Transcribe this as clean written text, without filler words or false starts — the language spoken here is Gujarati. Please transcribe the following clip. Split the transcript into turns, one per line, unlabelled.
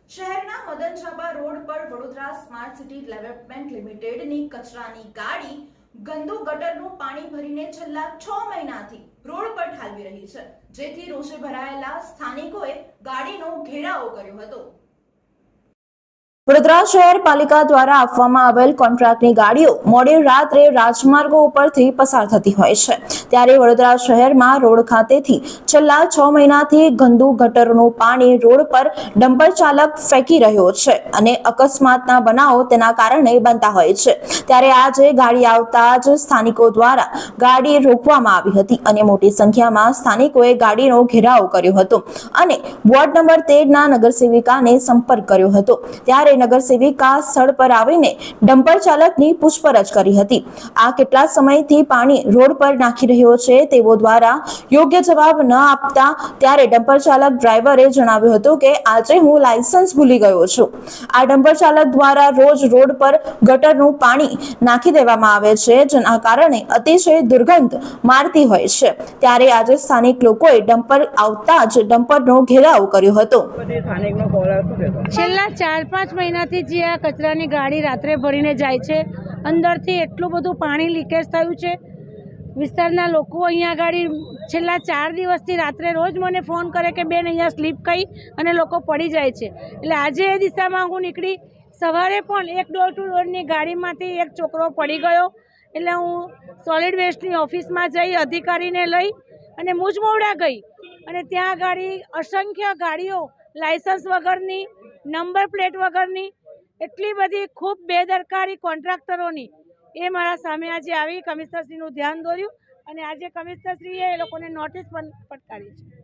શહેરના મદનછાપા રોડ પર વડોદરા સ્માર્ટ સિટી ડેવલપમેન્ટ લિમિટેડની કચરાની ગાડી ગંદુ ગટરનું પાણી ભરીને છેલ્લા 6 મહિનાથી રોડ પર ઠાલવી રહી છે, જેથી રોષે ભરાયેલા સ્થાનિકોએ ગાડીનો ઘેરાવો કર્યો હતો। વડોદરા શહેર પાલિકા દ્વારા આપવામાં આવેલ કોન્ટ્રાક્ટની ગાડીઓ મોડી રાત્રે રાજમાર્ગો ઉપરથી પસાર થતી હોય છે, ત્યારે વડોદરા શહેરમાં રોડ ખાતેથી છેલ્લા 6 મહિનાથી ગંદુ ગટરનું પાણી રોડ પર ડમ્પર ચાલક ફેંકી રહ્યો છે અને અકસ્માતના બનાવો તેના કારણે બનતા હોય છે। ત્યારે આજે ગાડી આવતા જ સ્થાનિકો દ્વારા ગાડી રોકવામાં આવી હતી અને મોટી સંખ્યામાં સ્થાનિકોએ ગાડીનો ઘેરાવો કર્યો હતો અને વોર્ડ નંબર 13 ના નગરસેવિકાને સંપર્ક કર્યો હતો। ત્યારે નગરસેવિકા સ્થળ પર આવીને ડમ્પર ચાલકની પૂછપરછ કરી હતી। આ કેટલા સમયથી પાણી રોડ પર નાખી રહ્યો છે તેવો દ્વારા યોગ્ય જવાબ ન આપતા ત્યારે ડમ્પર ચાલક ડ્રાઈવરે જણાવ્યું હતું કે આજે હું લાયસન્સ ભૂલી ગયો છું। આ ડમ્પર ચાલક દ્વારા રોજ રોડ પર ગટરનું પાણી નાખી દેવામાં આવે છે, જેના કારણે અતિશય દુર્ગંધ મારતી હોય છે। ત્યારે આજે સ્થાનિક લોકોએ ડમ્પર આવતા જ ડમ્પરનો ઘેરાવો કર્યો હતો।
છેલ્લા 4-5 મહિનાથી જે આ કચરાની ગાડી રાત્રે ભરીને જાય છે, અંદરથી એટલું બધું પાણી લીકેજ થયું છે। વિસ્તારના લોકો અહીંયા ગાડી છેલ્લા 4 દિવસથી રાત્રે રોજ મને ફોન કરે કે બેન અહીંયા સ્લીપ કરી અને લોકો પડી જાય છે। એટલે આજે એ દિશામાં હું નીકળી, સવારે પણ એક ડોર ટુ ડોરની ગાડીમાંથી એક છોકરો પડી ગયો, એટલે હું સોલિડ વેસ્ટની ઓફિસમાં જઈ અધિકારીને લઈ અને મુજમોડા ગઈ અને ત્યાં ગાડી અસંખ્ય ગાડીઓ લાયસન્સ વગરની, નંબર પ્લેટ વગરની, એટલી બધી ખૂબ બેદરકારી કોન્ટ્રાક્ટરોની એ મારા સામે આજે આવી કમિશનરશ્રીનું ધ્યાન દોર્યું અને આજે કમિશનરશ્રીએ એ લોકોને નોટિસ પણ ફટકારી છે।